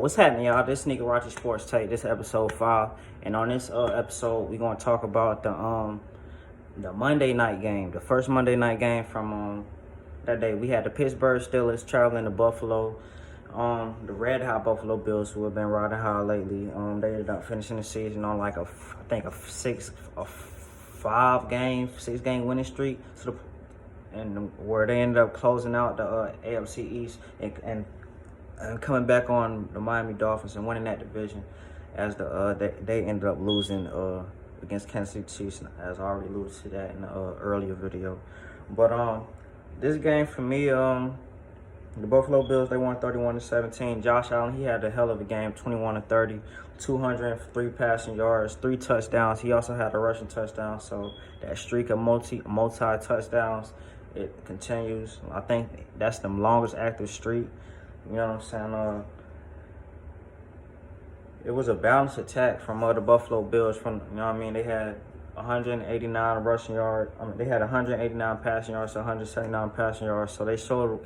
What's happening, y'all? This is Nikaraxhi Sports Take. This is episode 5, and on this episode, we're gonna talk about the Monday night game, the first Monday night game from that day. We had the Pittsburgh Steelers traveling to Buffalo. The red hot Buffalo Bills, who have been riding high lately. They ended up finishing the season on like a 6-game winning streak, and where they ended up closing out the AFC East and coming back on the Miami Dolphins and winning that division, as they ended up losing against Kansas City Chiefs, as I already alluded to that in the earlier video. But this game for me, the Buffalo Bills, they won 31-17. Josh Allen, he had a hell of a game, 21-30, 203 passing yards, 3 touchdowns. He also had a rushing touchdown, so that streak of multi touchdowns, it continues. I think that's the longest active streak. You know what I'm saying? It was a balanced attack from the Buffalo Bills. From, you know what I mean, they had 189 rushing yards. They had 189 passing yards, 179 passing yards. So they showed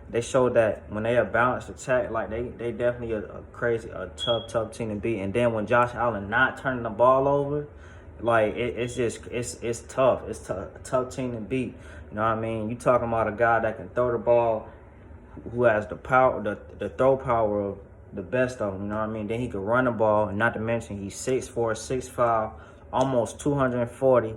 they showed that when they have balanced attack, like they definitely a tough team to beat. And then when Josh Allen not turning the ball over, like it's tough. It's a tough team to beat. You know what I mean? You talking about a guy that can throw the ball, who has the power, the throw power of the best of them, you know what I mean? Then he could run the ball, and not to mention he's 6'4", 6'5", almost 240,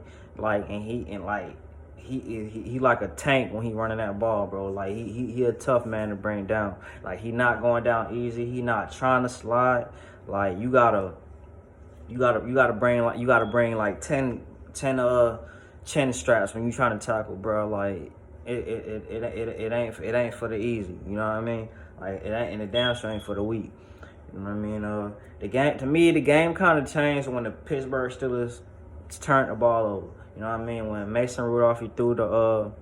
he like a tank when he running that ball, bro. Like he a tough man to bring down. Like he not going down easy. He not trying to slide. Like you gotta bring like 10 chin straps when you trying to tackle, bro. Like it ain't for the easy, you know what I mean? Like it ain't, and the damn sure ain't for the weak. You know what I mean? The game kind of changed when the Pittsburgh Steelers turned the ball over. You know what I mean? When Mason Rudolph, he threw the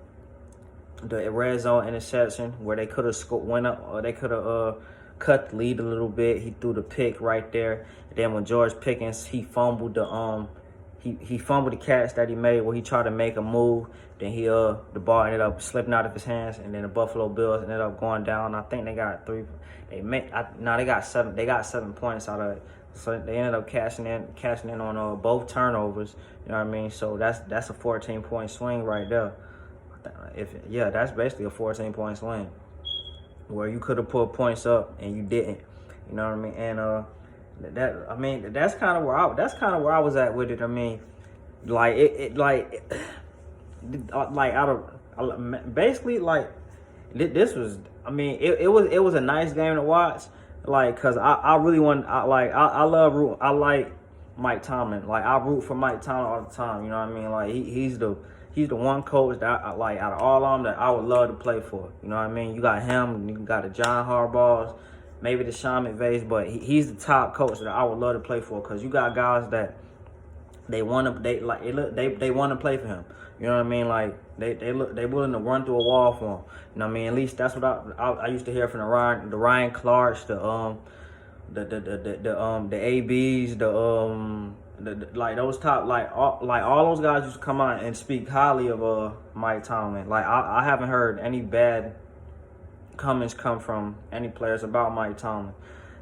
red zone interception where they could have went up, or they could have cut the lead a little bit. He threw the pick right there. And then when George Pickens, he fumbled he fumbled the catch that he made where he tried to make a move. Then the ball ended up slipping out of his hands, and then the Buffalo Bills ended up going down. I think they got 3. They got 7. They got 7 points out of it. So they ended up cashing in on both turnovers. You know what I mean? So that's a 14-point swing right there. That's basically a 14-point swing where you could have put points up and you didn't. You know what I mean? And that's kind of where I was at with it. I mean, this was. I mean, it was a nice game to watch. Like, cause I like Mike Tomlin. Like, I root for Mike Tomlin all the time. You know what I mean? Like he's the one coach that I like out of all of them that I would love to play for. You know what I mean? You got him, you got the John Harbaughs, maybe the Sean McVays, but he's the top coach that I would love to play for. Cause you got guys that they want to play for him. You know what I mean? Like they willing to run through a wall for him. You know what I mean? At least that's what I used to hear from the Ryan Clarks, the ABs, like those top, like all those guys used to come out and speak highly of Mike Tomlin. Like I haven't heard any bad comments come from any players about Mike Tomlin.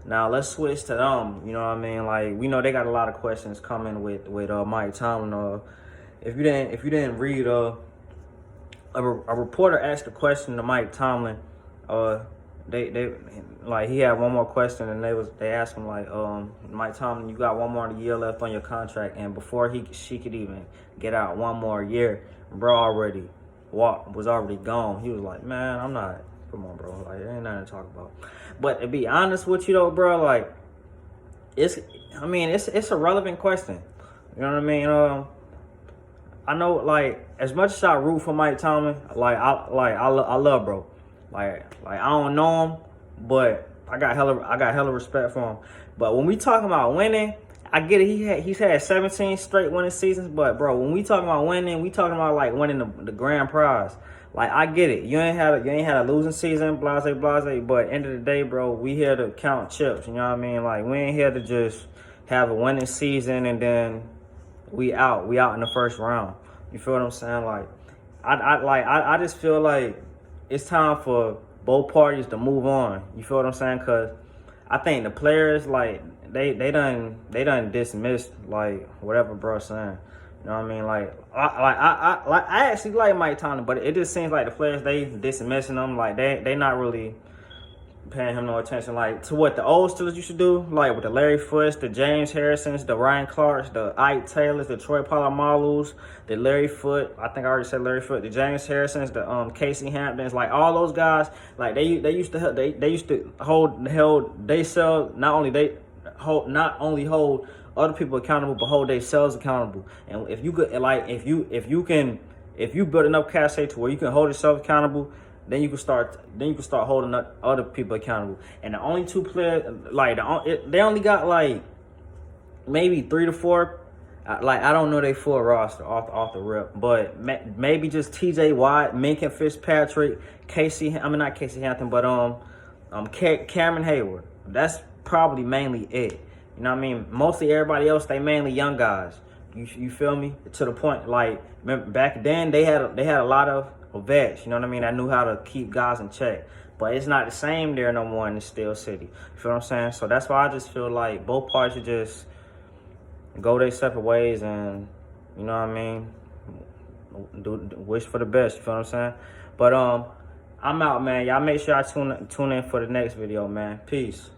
Now let's switch to them. You know what I mean? Like we know they got a lot of questions coming with Mike Tomlin. If you didn't read, a reporter asked a question to Mike Tomlin. They like he had one more question, and they asked him like, Mike Tomlin, you got one more year left on your contract, and before she could even get out one more year, bro was already gone. He was like, man, I'm not. Come on, bro. Like, there ain't nothing to talk about. But to be honest with you though, bro, like it's a relevant question. You know what I mean? I know, like, as much as I root for Mike Tomlin, I love bro. Like I don't know him, but I got hella respect for him. But when we talking about winning, I get it. He's had 17 straight winning seasons, but bro, when we talking about winning, we talking about like winning the grand prize. Like I get it. You ain't had a losing season, blase. But end of the day, bro, we here to count chips. You know what I mean? Like we ain't here to just have a winning season and then we out in the first round. You feel what I'm saying? Like I just feel like it's time for both parties to move on. You feel what I'm saying? Cause I think the players like they done dismissed like whatever bro saying. You know what I mean? I actually like Mike Tomlin, but it just seems like the players they dismissing them. Like they not really paying him no attention, like to what the old Steelers used to do, like with the Larry Foots, the James Harrisons, the Ryan Clarks, the Ike Taylors, the Troy Polamalu's, the Larry Foote. I think I already said Larry Foote, the James Harrisons, the Casey Hamptons, like all those guys. Like they used to they used to held they sell not only hold other people accountable, but hold themselves accountable. And if you could like if you build enough cachet to where you can hold yourself accountable, then you can start holding other people accountable. And the only two players, like they only got like maybe 3 to 4. Like I don't know they full roster off the rip, but maybe just T.J. Watt, Minka Fitzpatrick, not Casey Hampton, but Cameron Hayward. That's probably mainly it. You know what I mean? Mostly everybody else, they mainly young guys. You feel me? To the point, like back then they had a lot of vets, you know what I mean? I knew how to keep guys in check. But it's not the same there no more in the Steel City. You feel what I'm saying? So that's why I just feel like both parties should just go their separate ways and, you know what I mean, wish for the best, you feel what I'm saying? But I'm out, man. Y'all make sure I tune in for the next video, man. Peace.